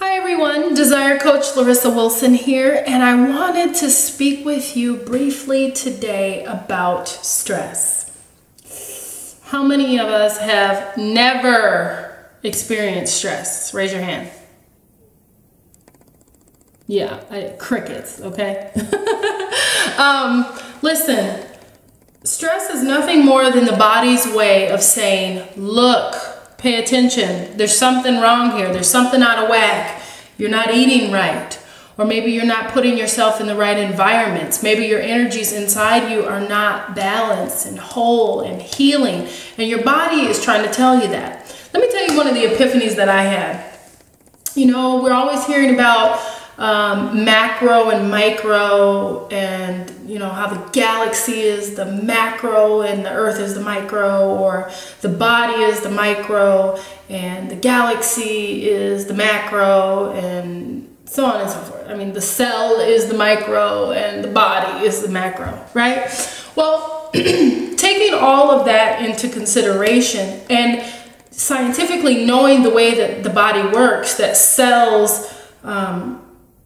Hi everyone, Desire Coach Larissa Wilson here, and I wanted to speak with you briefly today about stress. How many of us have never experienced stress? Raise your hand. Yeah, crickets, okay? Listen, stress is nothing more than the body's way of saying, look, pay attention. There's something wrong here. There's something out of whack. You're not eating right. Or maybe you're not putting yourself in the right environments. Maybe your energies inside you are not balanced and whole and healing. And your body is trying to tell you that. Let me tell you one of the epiphanies that I had. You know, we're always hearing about macro and micro, and you know how the galaxy is the macro and the earth is the micro, or the body is the micro and the galaxy is the macro, and so on and so forth. I mean, the cell is the micro and the body is the macro, right? Well, taking all of that into consideration and scientifically knowing the way that the body works, that cells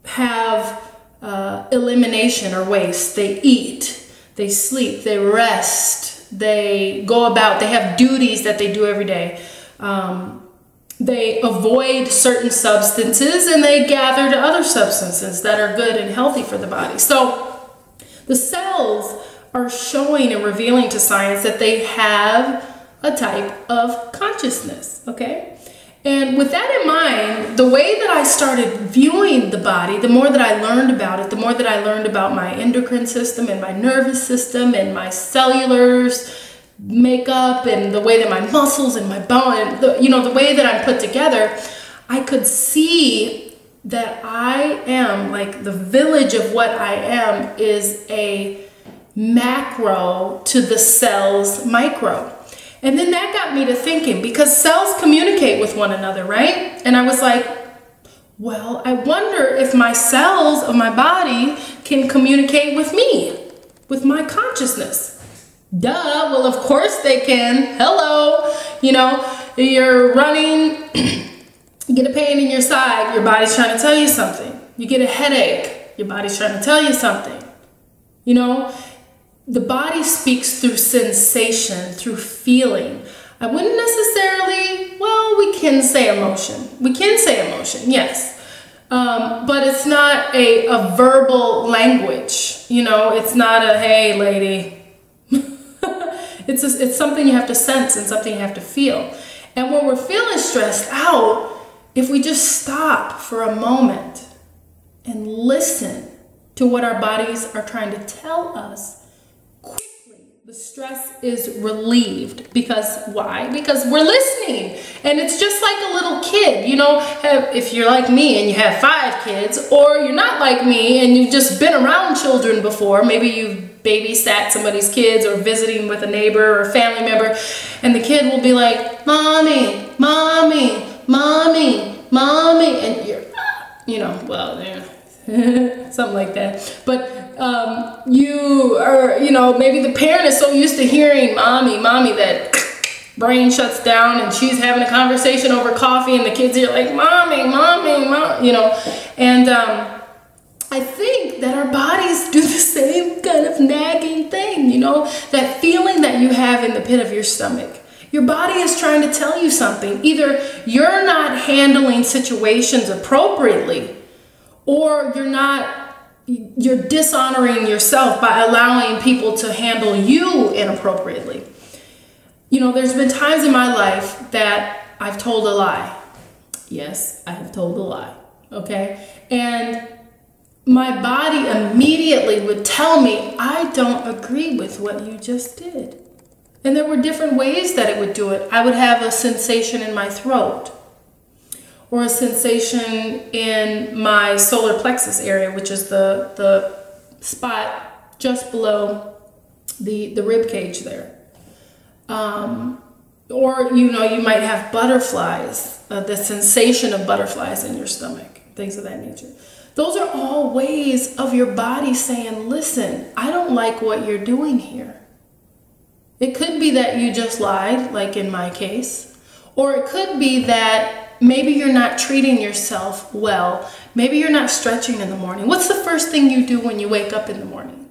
have elimination or waste. They eat, they sleep, they rest, they go about, they have duties that they do every day. They avoid certain substances and they gather to other substances that are good and healthy for the body. So the cells are showing and revealing to science that they have a type of consciousness, okay? And with that in mind, the way that I started viewing the body, the more that I learned about it, the more that I learned about my endocrine system and my nervous system and my cellulars makeup and the way that my muscles and my bone, the way that I'm put together, I could see that I am, like the village of what I am is a macro to the cell's micro. And then that got me to thinking, because cells communicate with one another, right? And I was like, well, I wonder if my cells of my body can communicate with me, with my consciousness. Duh, well, of course they can. Hello, you're running, you get a pain in your side, your body's trying to tell you something. You get a headache, your body's trying to tell you something. The body speaks through sensation, through feeling. I wouldn't necessarily, well, we can say emotion. We can say emotion, yes. But it's not a verbal language. It's not a, hey, lady. It's something you have to sense and something you have to feel. And when we're feeling stressed out, if we just stop for a moment and listen to what our bodies are trying to tell us, quickly the stress is relieved. Because why? Because we're listening. And it's just like a little kid, if you're like me and you have 5 kids, or you're not like me and you've just been around children before, maybe you've babysat somebody's kids or visiting with a neighbor or a family member, and the kid will be like, mommy, mommy, mommy, mommy, and you're, something like that. But you are, maybe the parent is so used to hearing mommy, mommy that brain shuts down and she's having a conversation over coffee and the kids are like, mommy, mommy, mom, and I think that our bodies do the same kind of nagging thing, that feeling that you have in the pit of your stomach. Your body is trying to tell you something. Either you're not handling situations appropriately, or you're dishonoring yourself by allowing people to handle you inappropriately. There's been times in my life that I've told a lie. Yes, I have told a lie, okay? And my body immediately would tell me, I don't agree with what you just did. And there were different ways that it would do it. I would have a sensation in my throat, or a sensation in my solar plexus area, which is the spot just below the rib cage there. Or, you might have butterflies, the sensation of butterflies in your stomach, things of that nature. Those are all ways of your body saying, listen, I don't like what you're doing here. It could be that you just lied, like in my case, or it could be that maybe you're not treating yourself well. Maybe you're not stretching in the morning. What's the first thing you do when you wake up in the morning?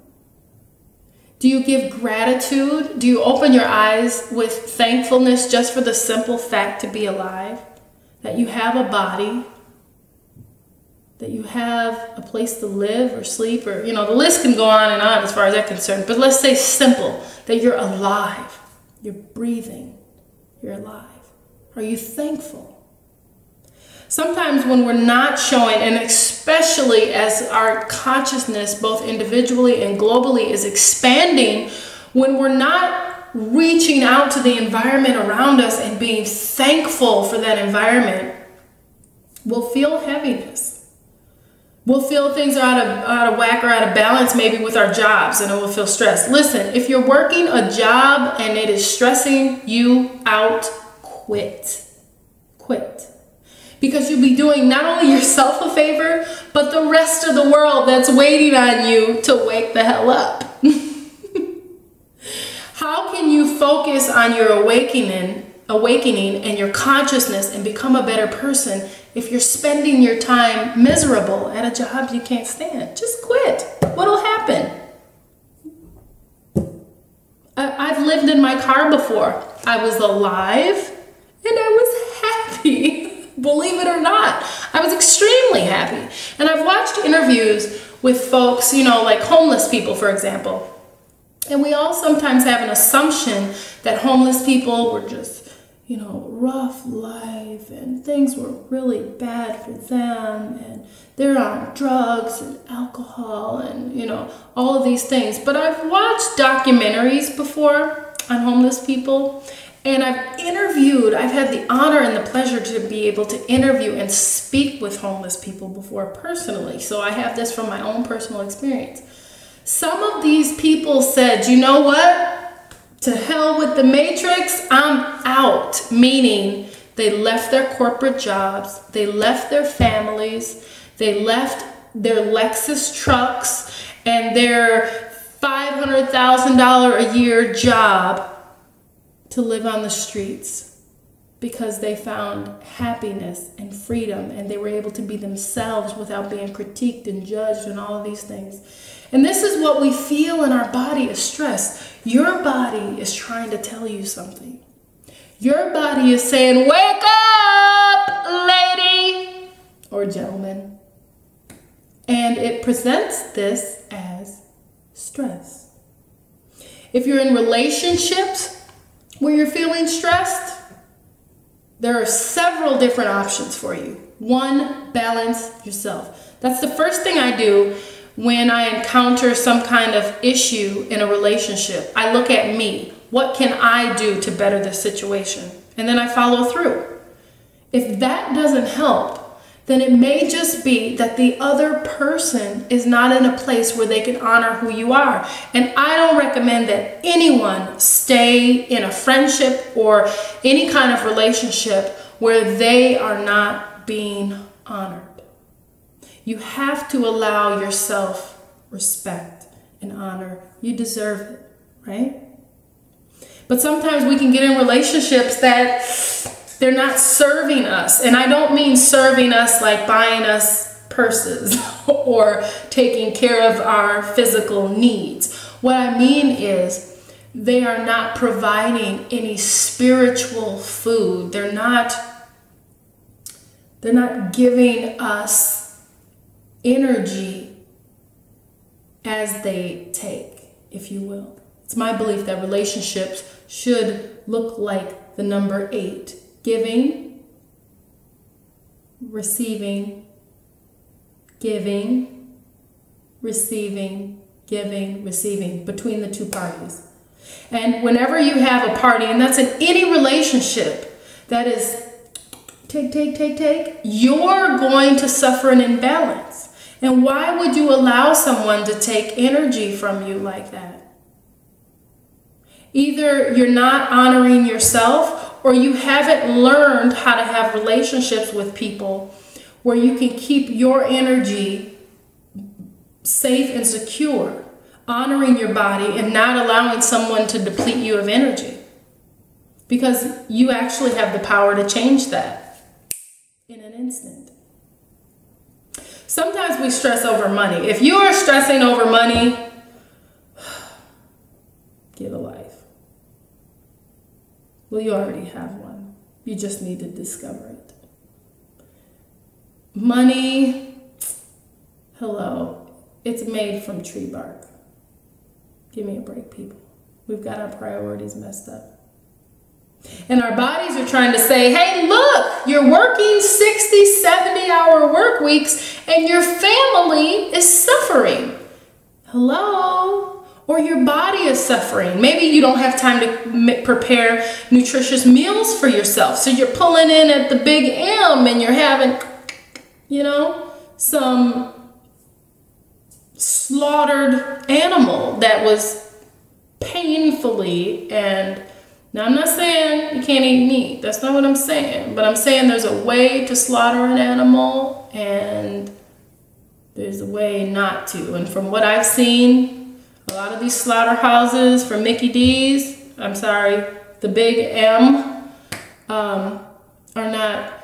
Do you give gratitude? Do you open your eyes with thankfulness just for the simple fact to be alive? That you have a body, that you have a place to live or sleep, or, the list can go on and on as far as that's concerned. But let's say simple, that you're alive, you're breathing, you're alive. Are you thankful? Sometimes when we're not showing, and especially as our consciousness, both individually and globally, is expanding, when we're not reaching out to the environment around us and being thankful for that environment, we'll feel heaviness. We'll feel things are out of whack or out of balance, maybe with our jobs, and we'll feel stressed. Listen, if you're working a job and it is stressing you out, quit. Quit. Because you'll be doing not only yourself a favor, but the rest of the world that's waiting on you to wake the hell up. How can you focus on your awakening and your consciousness and become a better person if you're spending your time miserable at a job you can't stand? Just quit. What'll happen? I've lived in my car before. I was alive and I was happy. Believe it or not, I was extremely happy. And I've watched interviews with folks, like homeless people, for example. And we all sometimes have an assumption that homeless people were just, rough life and things were really bad for them and they're on drugs and alcohol and, all of these things. But I've watched documentaries before on homeless people, and I've had the honor and the pleasure to be able to interview and speak with homeless people before personally. So I have this from my own personal experience. Some of these people said, you know what? To hell with the matrix, I'm out. Meaning they left their corporate jobs, they left their families, they left their Lexus trucks and their $500,000 a year job to live on the streets because they found happiness and freedom and they were able to be themselves without being critiqued and judged and all of these things. And this is what we feel in our body is stress. Your body is trying to tell you something. Your body is saying, wake up, lady or gentleman. And it presents this as stress. If you're in relationships where you're feeling stressed, there are several different options for you. One, balance yourself. That's the first thing I do when I encounter some kind of issue in a relationship. I look at me. What can I do to better this situation? And then I follow through. If that doesn't help, then it may just be that the other person is not in a place where they can honor who you are. And I don't recommend that anyone stay in a friendship or any kind of relationship where they are not being honored. You have to allow yourself respect and honor. You deserve it, right? But sometimes we can get in relationships that they're not serving us. And I don't mean serving us like buying us purses or taking care of our physical needs. What I mean is they are not providing any spiritual food. They're not giving us energy as they take, if you will. It's my belief that relationships should look like the number 8. Giving, receiving, giving, receiving, giving, receiving, between the two parties. And whenever you have a party, and that's in any relationship that is take, you're going to suffer an imbalance. And why would you allow someone to take energy from you like that? Either you're not honoring yourself, or you haven't learned how to have relationships with people where you can keep your energy safe and secure, honoring your body and not allowing someone to deplete you of energy. Because you actually have the power to change that. in an instant. Sometimes we stress over money. If you are stressing over money, get a life. Well, you already have one. You just need to discover it. Money, hello, it's made from tree bark. Give me a break, people. We've got our priorities messed up. And our bodies are trying to say, hey, look, you're working 60, 70-hour work weeks and your family is suffering. Hello? Or your body is suffering. Maybe you don't have time to prepare nutritious meals for yourself. So you're pulling in at the big M and you're having, some slaughtered animal that was painfully, and now I'm not saying you can't eat meat. That's not what I'm saying. But I'm saying there's a way to slaughter an animal and there's a way not to. And from what I've seen, a lot of these slaughterhouses from Mickey D's, the big M, are not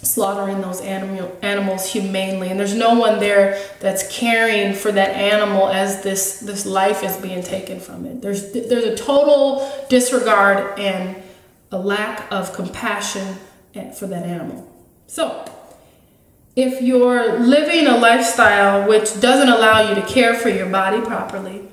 slaughtering those animals humanely, and there's no one there that's caring for that animal as this life is being taken from it. There's a total disregard and a lack of compassion for that animal. So if you're living a lifestyle which doesn't allow you to care for your body properly,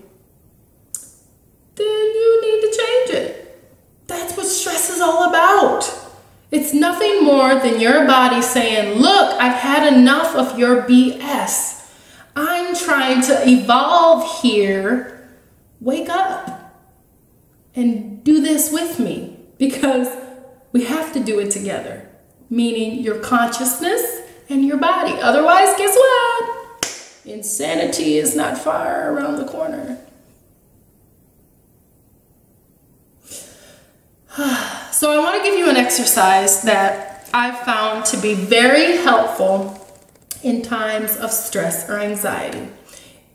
then you need to change it. That's what stress is all about. It's nothing more than your body saying, look, I've had enough of your BS. I'm trying to evolve here. Wake up and do this with me, because we have to do it together, meaning your consciousness and your body. Otherwise, guess what? Insanity is not far around the corner. So I want to give you an exercise that I've found to be very helpful in times of stress or anxiety.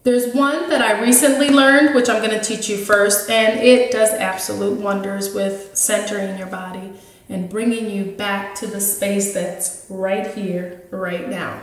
There's one that I recently learned, which I'm going to teach you first, and it does absolute wonders with centering your body and bringing you back to the space that's right here, right now.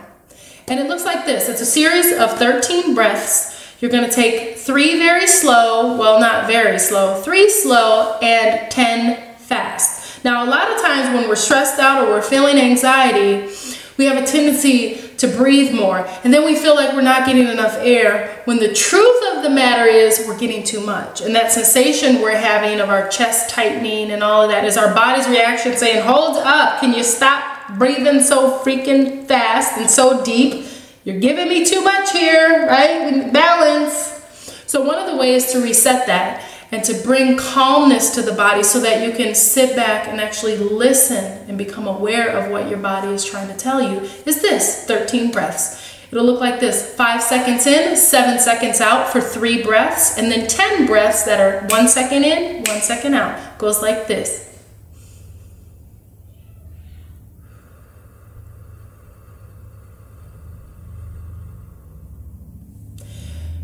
And it looks like this. It's a series of 13 breaths. You're going to take 3 very slow, well, not very slow, 3 slow and 10 fast. Now, a lot of times when we're stressed out or we're feeling anxiety, we have a tendency to breathe more, and then we feel like we're not getting enough air, when the truth of the matter is we're getting too much. And that sensation we're having of our chest tightening and all of that is our body's reaction saying, hold up, can you stop breathing so freaking fast and so deep? You're giving me too much here, right? Balance. So one of the ways to reset that and to bring calmness to the body so that you can sit back and actually listen and become aware of what your body is trying to tell you is this: 13 breaths. It'll look like this: 5 seconds in, 7 seconds out for 3 breaths, and then 10 breaths that are 1 second in, 1 second out. Goes like this.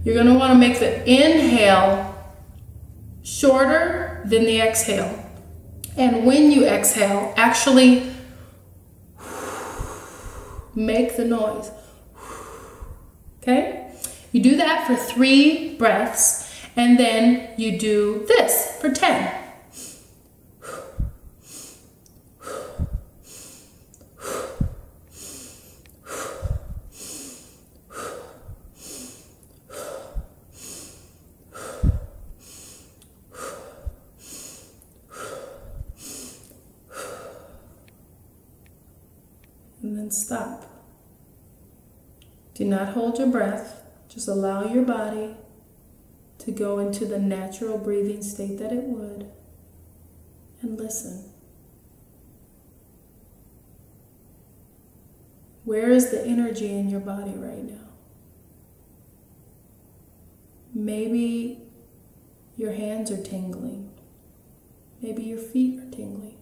You're going to want to make the inhale shorter than the exhale. And when you exhale, actually make the noise. Okay? You do that for 3 breaths, and then you do this for 10. And then stop. Do not hold your breath. Just allow your body to go into the natural breathing state that it would, and listen. Where is the energy in your body right now? Maybe your hands are tingling. Maybe your feet are tingling.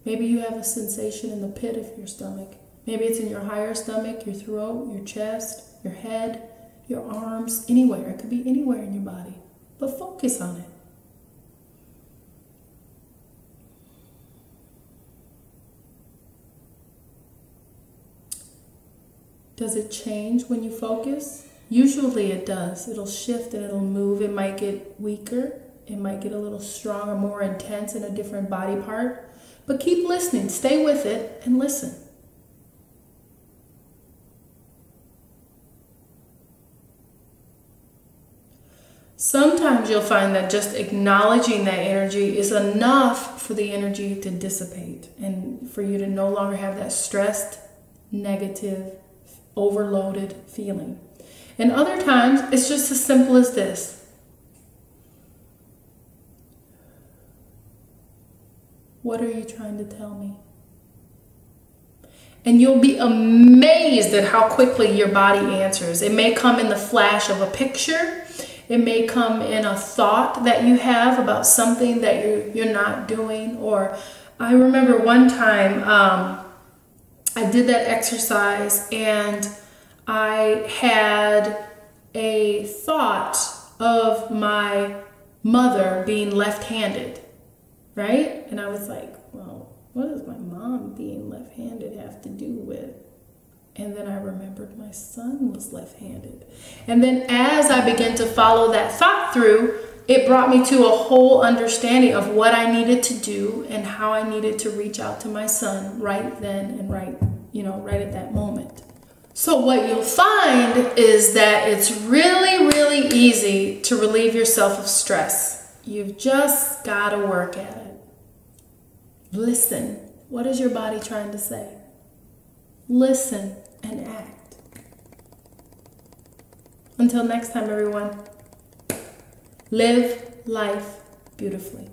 Maybe you have a sensation in the pit of your stomach. Maybe it's in your higher stomach, your throat, your chest, your head, your arms, anywhere. It could be anywhere in your body, but focus on it. Does it change when you focus? Usually it does. It'll shift and it'll move. It might get weaker. It might get a little stronger, more intense in a different body part. But keep listening. Stay with it and listen. Sometimes you'll find that just acknowledging that energy is enough for the energy to dissipate and for you to no longer have that stressed, negative, overloaded feeling. And other times, it's just as simple as this. What are you trying to tell me? And you'll be amazed at how quickly your body answers. It may come in the flash of a picture. It may come in a thought that you have about something that you're not doing. Or I remember one time I did that exercise and I had a thought of my mother being left-handed, right? And I was like, well, what does my mom being left-handed have to do with? And then I remembered my son was left-handed. And then as I began to follow that thought through, it brought me to a whole understanding of what I needed to do and how I needed to reach out to my son right then and right at that moment. So what you'll find is that it's really, really easy to relieve yourself of stress. You've just got to work at it. Listen. What is your body trying to say? Listen and act. Until next time, everyone, live life beautifully.